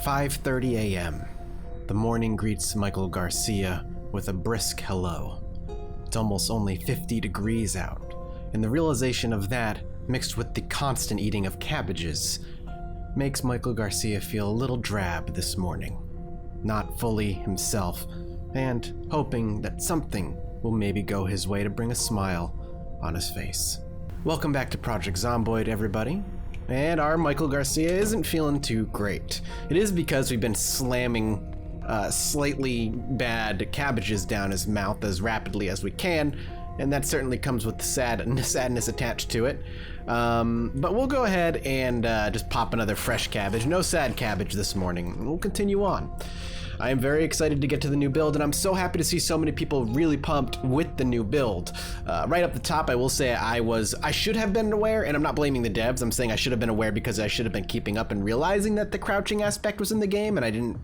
5:30 a.m. The morning greets Michael Garcia with a brisk hello. It's almost only 50 degrees out, and the realization of that, mixed with the constant eating of cabbages, makes Michael Garcia feel a little drab this morning. Not fully himself, and hoping that something will maybe go his way to bring a smile on his face. Welcome back to Project Zomboid, everybody. And our Michael Garcia isn't feeling too great. It is because we've been slamming slightly bad cabbages down his mouth as rapidly as we can, and that certainly comes with sadness attached to it. But we'll go ahead and just pop another fresh cabbage. No sad cabbage this morning. We'll continue on. I am very excited to get to the new build, and I'm so happy to see so many people really pumped with the new build. Right up the top, I will say I should have been aware, and I'm not blaming the devs. I'm saying I should have been aware because I should have been keeping up and realizing that the crouching aspect was in the game, and I didn't.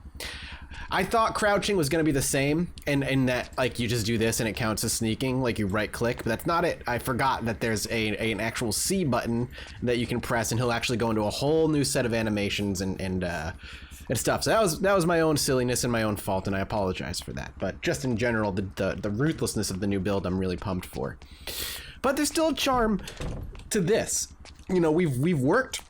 I thought crouching was going to be the same, and that like you just do this and it counts as sneaking, like you right click, but that's not it. I forgot that there's an actual C button that you can press, and he'll actually go into a whole new set of animations and stuff. So that was my own silliness and my own fault, and I apologize for that. But just in general, the ruthlessness of the new build, I'm really pumped for. But there's still a charm to this. You know, we've worked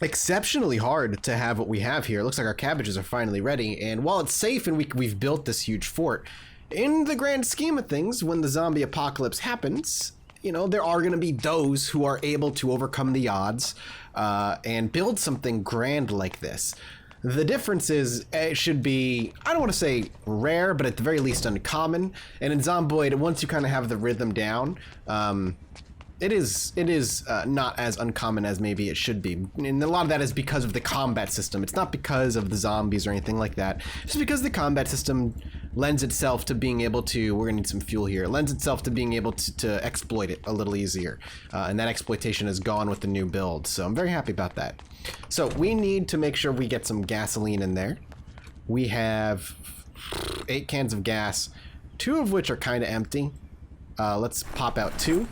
exceptionally hard to have what we have here. It looks like our cabbages are finally ready, and while it's safe and we've built this huge fort, in the grand scheme of things, when the zombie apocalypse happens, you know, there are going to be those who are able to overcome the odds and build something grand like this. The difference is it should be, I don't want to say rare, but at the very least uncommon. And in Zomboid, once you kind of have the rhythm down, it is not as uncommon as maybe it should be. And a lot of that is because of the combat system. It's not because of the zombies or anything like that. It's just because the combat system lends itself to being able to, we're gonna need some fuel here, it lends itself to being able to exploit it a little easier. And that exploitation is gone with the new build. So I'm very happy about that. So we need to make sure we get some gasoline in there. We have 8 cans of gas, 2 of which are kind of empty. Let's pop out 2.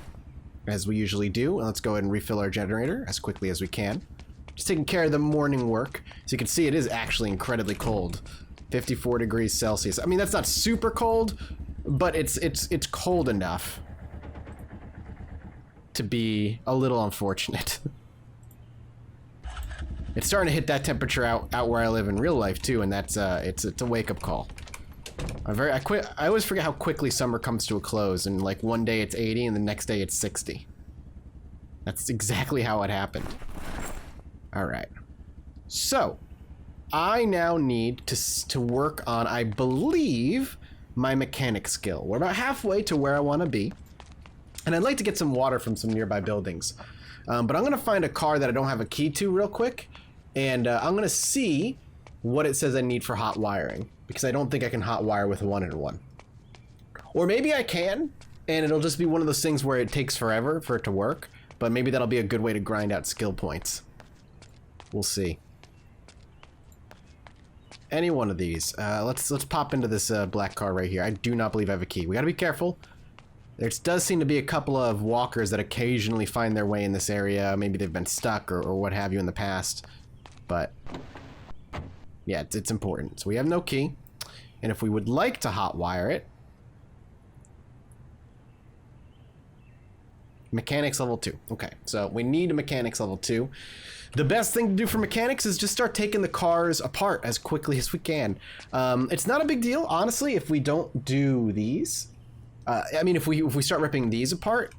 As we usually do, and let's go ahead and refill our generator as quickly as we can. Just taking care of the morning work. So you can see it is actually incredibly cold. 54 degrees Celsius. I mean, that's not super cold, but it's cold enough to be a little unfortunate. It's starting to hit that temperature out where I live in real life too, and that's it's a wake-up call. I always forget how quickly summer comes to a close, and like one day it's 80 and the next day it's 60. That's exactly how it happened. All right. So I now need to work on, I believe, my mechanic skill. We're about halfway to where I want to be, and I'd like to get some water from some nearby buildings. But I'm going to find a car that I don't have a key to real quick, and I'm going to see what it says I need for hot wiring, because I don't think I can hot wire with 1-in-1. Or maybe I can, and it'll just be one of those things where it takes forever for it to work, but maybe that'll be a good way to grind out skill points. We'll see. Any one of these. Let's pop into this black car right here. I do not believe I have a key. We gotta be careful. There does seem to be a couple of walkers that occasionally find their way in this area. Maybe they've been stuck or what have you in the past, but yeah, it's important. So we have no key, and if we would like to hotwire it, mechanics level 2. Okay, so we need a mechanics level 2. The best thing to do for mechanics is just start taking the cars apart as quickly as we can. It's not a big deal, honestly, if we don't do these. I mean, if we start ripping these apart,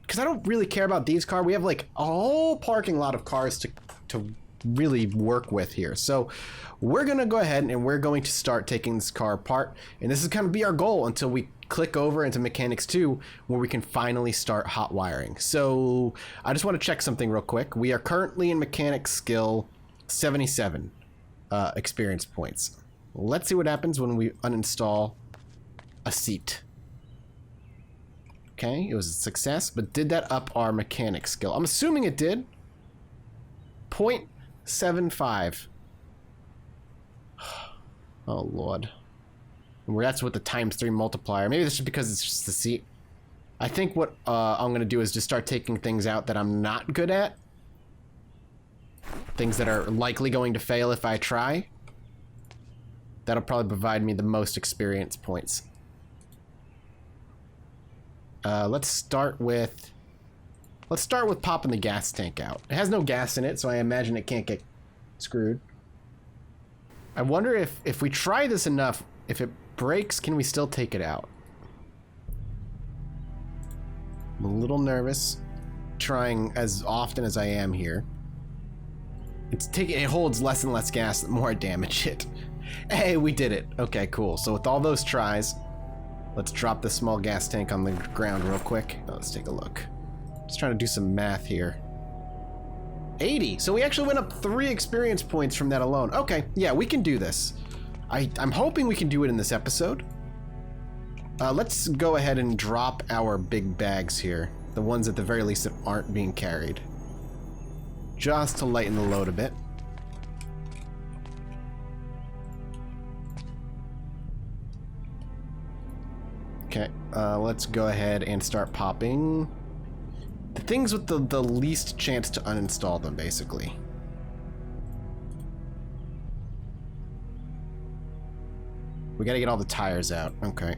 because I don't really care about these cars. We have like a whole parking lot of cars to really work with here. So we're gonna go ahead and we're going to start taking this car apart, and this is gonna be our goal until we click over into mechanics 2, where we can finally start hot wiring. So I just want to check something real quick. We are currently in mechanics skill 77 experience points. Let's see what happens when we uninstall a seat. Okay, it was a success, but did that up our mechanics skill? I'm assuming it did. 0.75. Oh Lord. That's with the ×3 multiplier. Maybe that's just because it's just the seat. I think what I'm gonna do is just start taking things out that I'm not good at. Things that are likely going to fail if I try. That'll probably provide me the most experience points. Let's start with popping the gas tank out. It has no gas in it, so I imagine it can't get screwed. I wonder if we try this enough, if it breaks, can we still take it out? I'm a little nervous, trying as often as I am here. It holds less and less gas the more I damage it. Hey, we did it. Okay, cool. So with all those tries, let's drop the small gas tank on the ground real quick. Let's take a look. Just trying to do some math here. 80. So we actually went up 3 experience points from that alone. Okay, yeah, we can do this. I'm hoping we can do it in this episode. Let's go ahead and drop our big bags here. The ones at the very least that aren't being carried. Just to lighten the load a bit. Okay, let's go ahead and start popping the things with the least chance to uninstall them, basically. We gotta get all the tires out. Okay.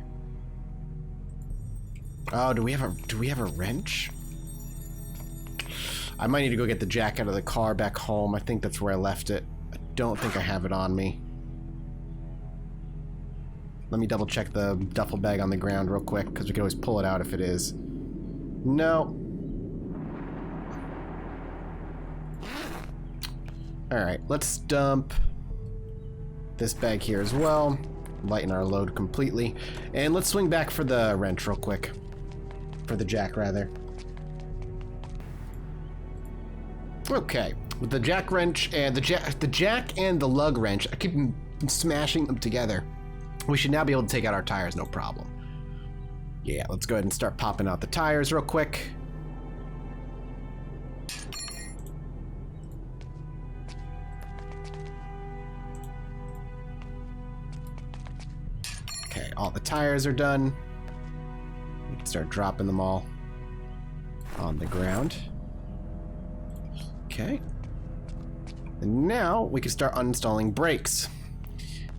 Oh, do we have a wrench? I might need to go get the jack out of the car back home. I think that's where I left it. I don't think I have it on me. Let me double check the duffel bag on the ground real quick, because we can always pull it out if it is. No. Alright, let's dump this bag here as well. Lighten our load completely. And let's swing back for the wrench real quick. For the jack, rather. Okay, with the jack wrench and the jack and the lug wrench, I keep smashing them together. We should now be able to take out our tires, no problem. Yeah, let's go ahead and start popping out the tires real quick. Okay, all the tires are done. We can start dropping them all on the ground. Okay. And now we can start uninstalling brakes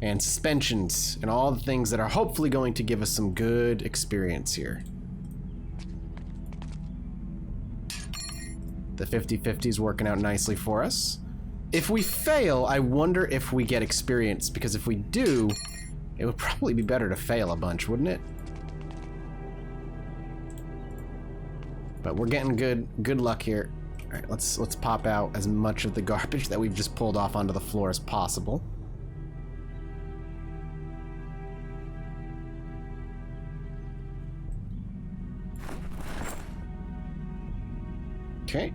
and suspensions and all the things that are hopefully going to give us some good experience here. The 50/50 is working out nicely for us. If we fail, I wonder if we get experience, because if we do, it would probably be better to fail a bunch, wouldn't it? But we're getting good luck here. All right, let's pop out as much of the garbage that we've just pulled off onto the floor as possible. Okay.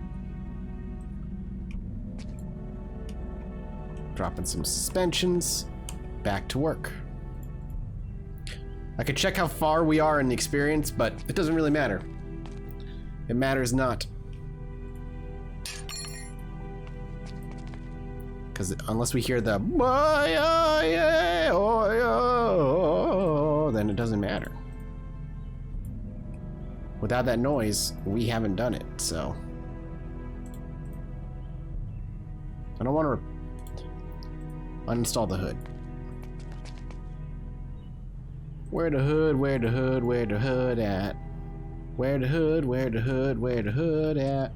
Dropping some suspensions. Back to work. I could check how far we are in the experience, but it doesn't really matter. It matters not. Because unless we hear the then it doesn't matter. Without that noise, we haven't done it, so. I don't want to uninstall the hood. Where the hood, where the hood, where the hood at? Where the hood, where the hood, where the hood at?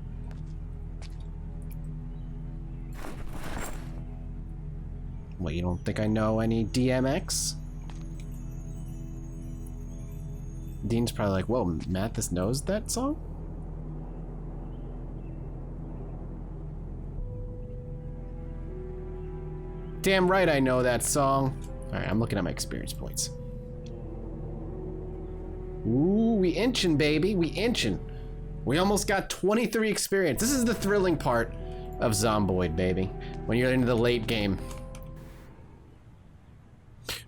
What, you don't think I know any DMX? Dean's probably like, whoa, Mathis knows that song? Damn right I know that song. Alright, I'm looking at my experience points. Ooh, we inchin', baby. We inchin'. We almost got 23 experience. This is the thrilling part of Zomboid, baby. When you're into the late game.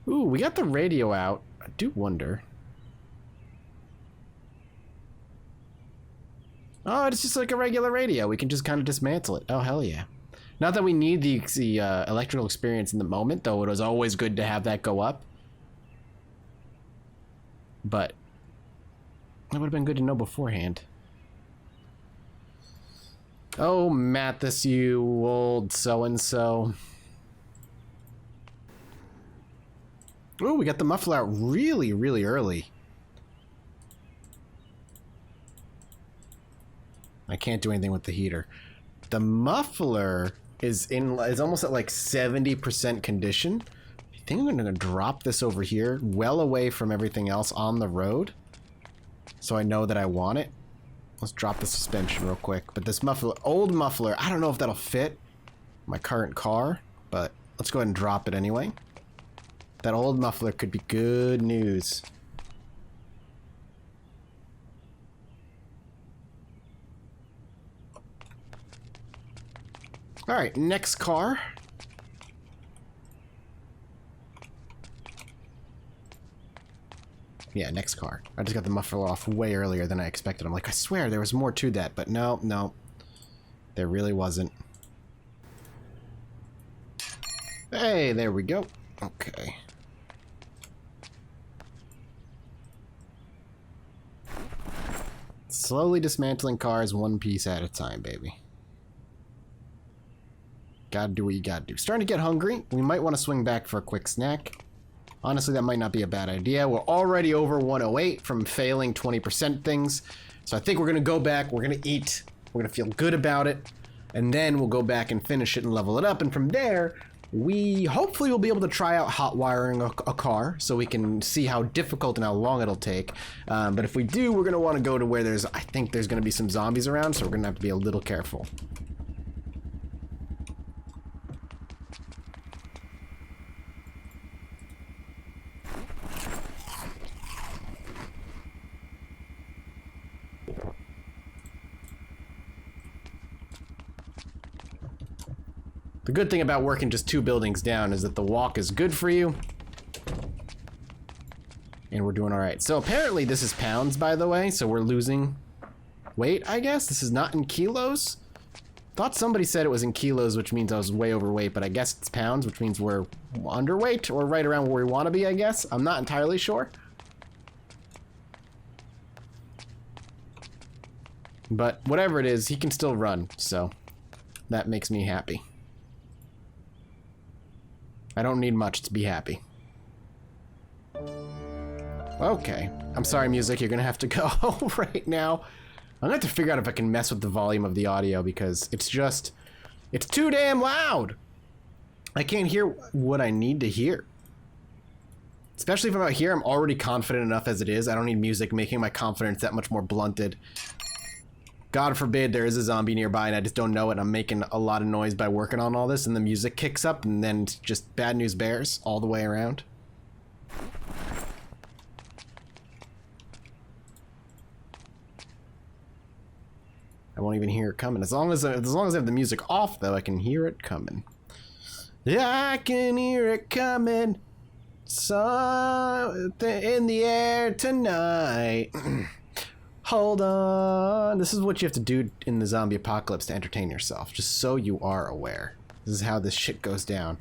Ooh, we got the radio out. I do wonder. Oh, it's just like a regular radio. We can just kind of dismantle it. Oh, hell yeah. Not that we need the electrical experience in the moment, though it was always good to have that go up. But it would have been good to know beforehand. Oh, Mathis, you old so-and-so. Oh, we got the muffler out really, really early. I can't do anything with the heater. The muffler is almost at like 70% condition. I think I'm gonna drop this over here, well away from everything else on the road, so I know that I want it. Let's drop the suspension real quick. But this muffler, old muffler, I don't know if that'll fit my current car, but let's go ahead and drop it anyway. That old muffler could be good news. All right, next car. Yeah, next car. I just got the muffler off way earlier than I expected. I'm like, I swear there was more to that, but no, no. There really wasn't. Hey, there we go. Okay. Slowly dismantling cars one piece at a time, baby. Gotta do what you gotta do. Starting to get hungry. We might want to swing back for a quick snack. Honestly, that might not be a bad idea. We're already over 108 from failing 20% things. So I think we're gonna go back, we're gonna eat, we're gonna feel good about it, and then we'll go back and finish it and level it up. And from there, we hopefully will be able to try out hot wiring a car so we can see how difficult and how long it'll take. But if we do, we're gonna want to go to where I think there's gonna be some zombies around, so we're gonna have to be a little careful. The good thing about working just 2 buildings down is that the walk is good for you. And we're doing all right. So apparently this is pounds, by the way, so we're losing weight, I guess. This is not in kilos. Thought somebody said it was in kilos, which means I was way overweight, but I guess it's pounds, which means we're underweight or right around where we want to be, I guess. I'm not entirely sure. But whatever it is, he can still run, so that makes me happy. I don't need much to be happy. Okay. I'm sorry, music. You're gonna have to go right now. I'm gonna have to figure out if I can mess with the volume of the audio because it's too damn loud. I can't hear what I need to hear. Especially if I'm out here, I'm already confident enough as it is. I don't need music making my confidence that much more blunted. God forbid there is a zombie nearby and I just don't know it. I'm making a lot of noise by working on all this and the music kicks up and then it's just bad news bears all the way around. I won't even hear it coming. As long as I have the music off though, I can hear it coming. Yeah, I can hear it coming. Something in the air tonight. Hold on. This is what you have to do in the zombie apocalypse to entertain yourself, just so you are aware. This is how this shit goes down.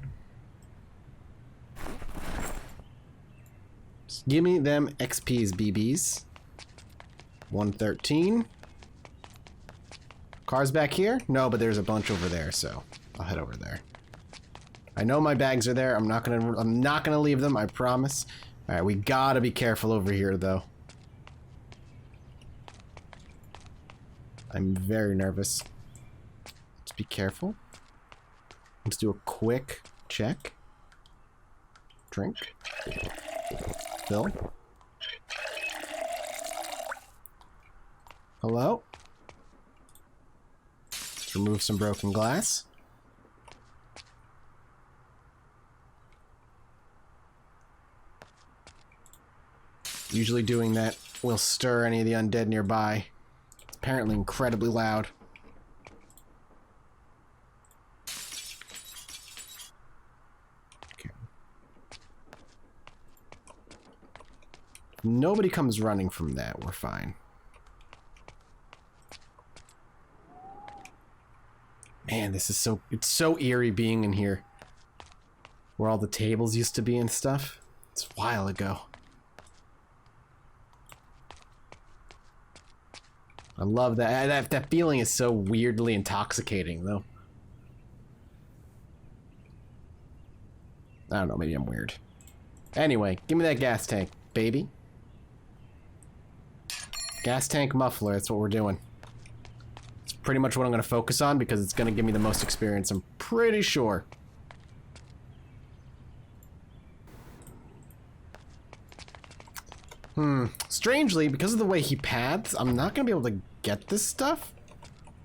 Just give me them XPs, BBs. 113. Cars back here? No, but there's a bunch over there, so I'll head over there. I know my bags are there. I'm not gonna leave them, I promise. All right, we gotta be careful over here, though. I'm very nervous. Let's be careful. Let's do a quick check. Drink. Fill. Hello? Let's remove some broken glass. Usually doing that will stir any of the undead nearby. It's apparently incredibly loud. Okay. If nobody comes running from that, we're fine. Man, this is it's so eerie being in here. Where all the tables used to be and stuff. It's a while ago. I love that. That feeling is so weirdly intoxicating, though. I don't know, maybe I'm weird. Anyway, give me that gas tank, baby. Gas tank muffler, that's what we're doing. It's pretty much what I'm going to focus on because it's going to give me the most experience, I'm pretty sure. Strangely, because of the way he paths, I'm not going to be able to get this stuff.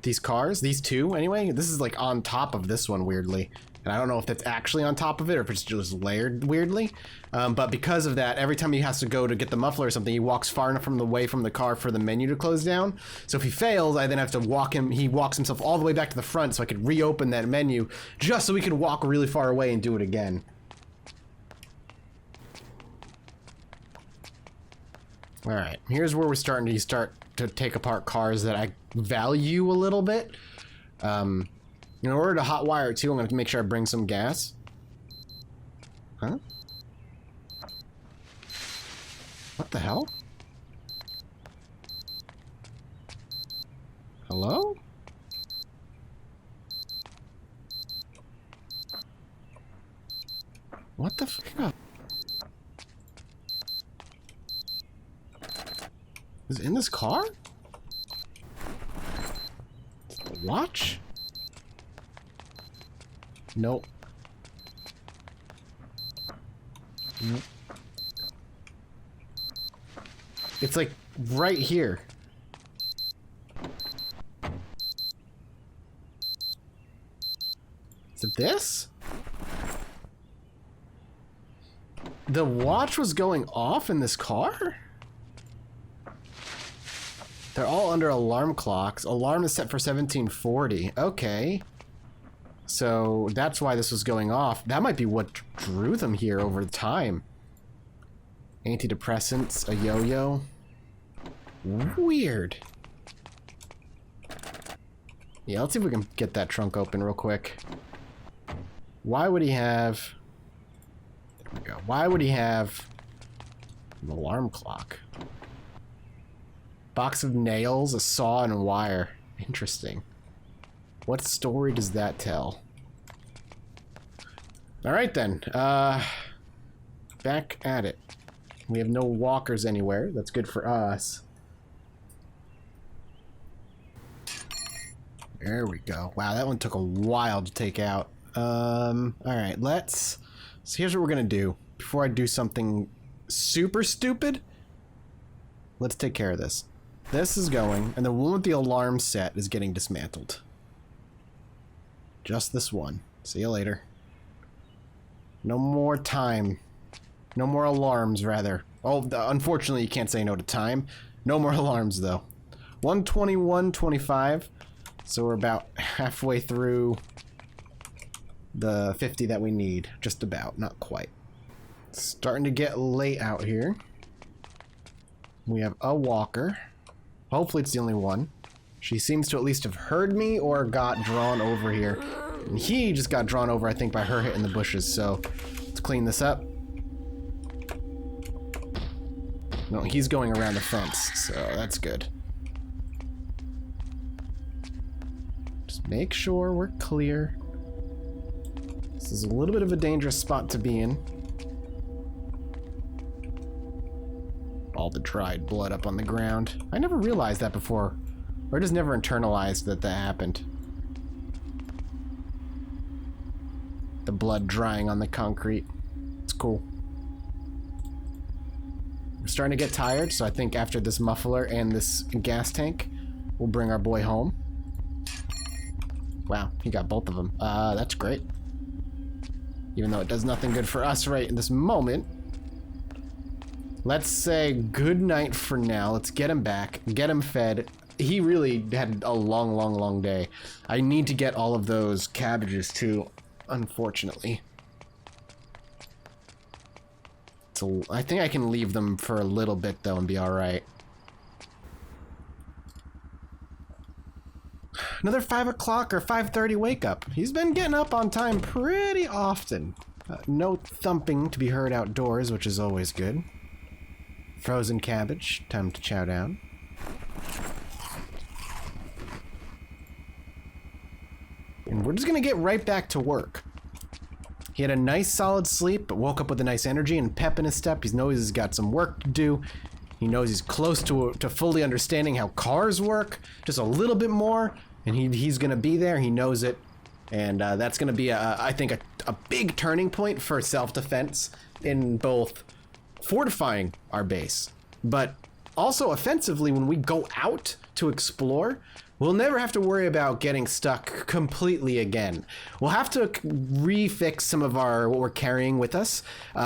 These cars, these two, anyway. This is like on top of this one, weirdly. And I don't know if that's actually on top of it or if it's just layered weirdly. But because of that, every time he has to go to get the muffler or something, he walks far enough away from the car for the menu to close down. So if he fails, I then have to walk him. He walks himself all the way back to the front so I could reopen that menu just so we could walk really far away and do it again. Alright, here's where we're starting to start to take apart cars that I value a little bit. In order to hotwire it too, I'm going to make sure I bring some gas. Huh? What the hell? Hello? What the fuck? Is it in this car? The watch? Nope. Nope. It's like right here. Is it this? The watch was going off in this car? They're all under alarm clocks. Alarm is set for 1740. Okay. So that's why this was going off. That might be what drew them here over time. Antidepressants, a yo-yo. Weird. Yeah, let's see if we can get that trunk open real quick. Why would he have... There we go. Why would he have an alarm clock? Box of nails, a saw, and a wire. Interesting. What story does that tell? Alright then. Back at it. We have no walkers anywhere. That's good for us. There we go. Wow, that one took a while to take out. Alright, let's... So here's what we're gonna do. Before I do something super stupid, let's take care of this. This is going, and the one with the alarm set is getting dismantled. Just this one. See you later. No more time. No more alarms, rather. Oh, unfortunately, you can't say no to time. No more alarms, though. 121.25. So we're about halfway through the 50 that we need. Just about. Not quite. It's starting to get late out here. We have a walker. Hopefully it's the only one. She seems to at least have heard me or got drawn over here. And he just got drawn over, I think, by her hitting the bushes. So let's clean this up. No, he's going around the fence, so that's good. Just make sure we're clear. This is a little bit of a dangerous spot to be in. All the dried blood up on the ground. I never realized that before. Or just never internalized that that happened. The blood drying on the concrete. It's cool. We're starting to get tired, so I think after this muffler and this gas tank, we'll bring our boy home. Wow, he got both of them. That's great. Even though it does nothing good for us right in this moment. Let's say good night for now. Let's get him back, get him fed. He really had a long, long, long day. I need to get all of those cabbages too, unfortunately. So I think I can leave them for a little bit though and be alright. Another 5 o'clock or 5:30 wake up. He's been getting up on time pretty often. No thumping to be heard outdoors, which is always good. Frozen cabbage, time to chow down. And we're just gonna get right back to work. He had a nice solid sleep, but woke up with a nice energy and pep in his step. He knows he's got some work to do. He knows he's close to fully understanding how cars work, just a little bit more, and he's gonna be there. He knows it, and that's gonna be, I think, a big turning point for self-defense in both fortifying our base, but also offensively when we go out to explore. We'll never have to worry about getting stuck completely again. We'll have to refix some of what we're carrying with us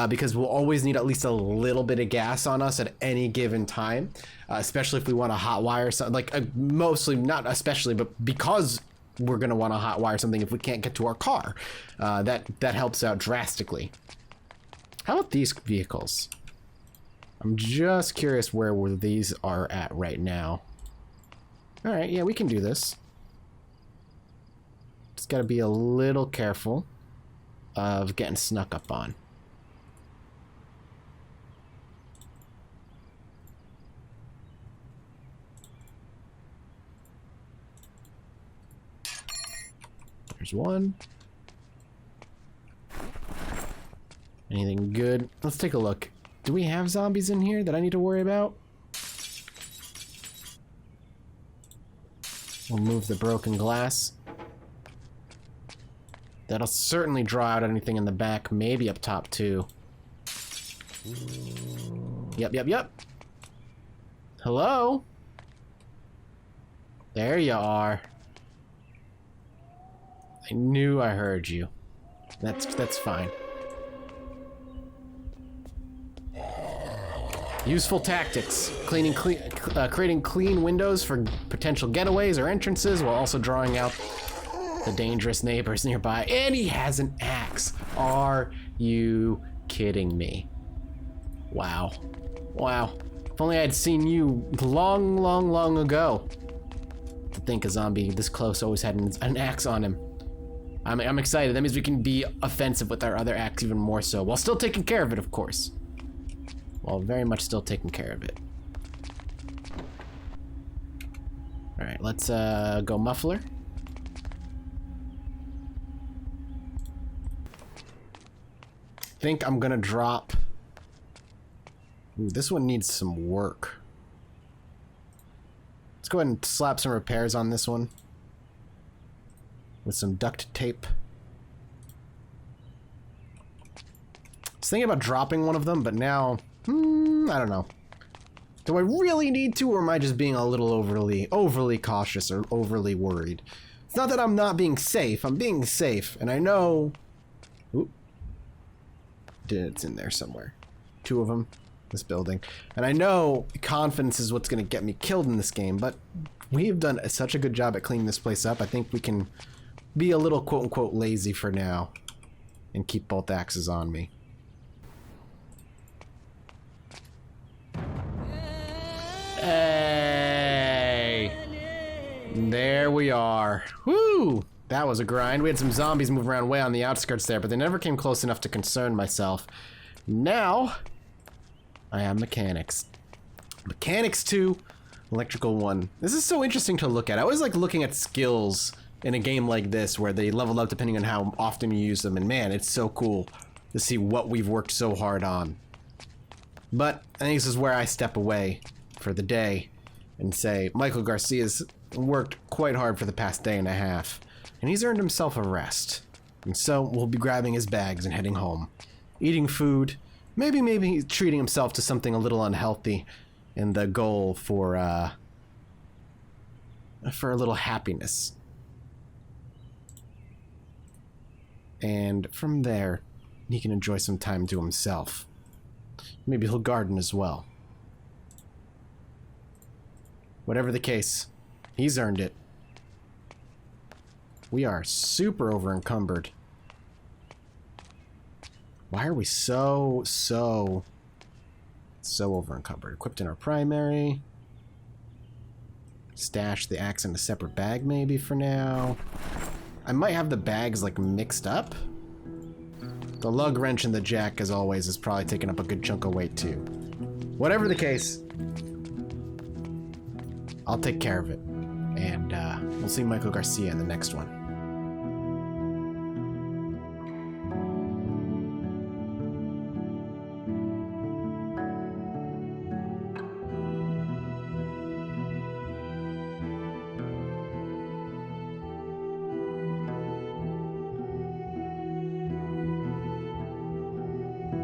because we'll always need at least a little bit of gas on us at any given time, especially if we want to hotwire something. Like mostly, not especially, but because we're going to want to hotwire something if we can't get to our car. That helps out drastically. How about these vehicles? I'm just curious where these are at right now. All right, yeah, we can do this. Just gotta be a little careful of getting snuck up on. There's one. Anything good? Let's take a look. Do we have zombies in here that I need to worry about? We'll move the broken glass. That'll certainly draw out anything in the back, maybe up top too. Yep. Hello? There you are. I knew I heard you. That's fine. Useful tactics. Creating clean windows for potential getaways or entrances while also drawing out the dangerous neighbors nearby. And he has an axe. Are you kidding me? Wow. If only I had seen you long ago. To think a zombie this close always had an axe on him. I'm excited. That means we can be offensive with our other axe even more so, while still taking care of it, of course. Well, very much still taking care of it. All right, let's go muffler. Think I'm gonna drop. Ooh, this one needs some work. Let's go ahead and slap some repairs on this one with some duct tape. I was thinking about dropping one of them, but now I don't know. Do I really need to, or am I just being a little overly cautious or overly worried? It's not that I'm not being safe. I'm being safe, and I know. Oop. It's in there somewhere. Two of them. This building. And I know confidence is what's going to get me killed in this game, but we have done such a good job at cleaning this place up. I think we can be a little quote-unquote lazy for now and keep both axes on me. Hey! There we are. Woo! That was a grind. We had some zombies move around way on the outskirts there, but they never came close enough to concern myself. Now, I have mechanics. Mechanics 2, electrical 1. This is so interesting to look at. I always like looking at skills in a game like this where they level up depending on how often you use them, and man, it's so cool to see what we've worked so hard on. But I think this is where I step away for the day and say Michael Garcia's worked quite hard for the past day and a half, and he's earned himself a rest. And so we'll be grabbing his bags and heading home, eating food, maybe he's treating himself to something a little unhealthy in the goal for a little happiness. And from there, he can enjoy some time to himself. Maybe he'll garden as well. Whatever the case, he's earned it. We are super over-encumbered. Why are we so over-encumbered? Equipped in our primary. Stash the axe in a separate bag maybe for now. I might have the bags like mixed up. The lug wrench and the jack, as always, is probably taking up a good chunk of weight too. Whatever the case, I'll take care of it. And we'll see Michael Garcia in the next one.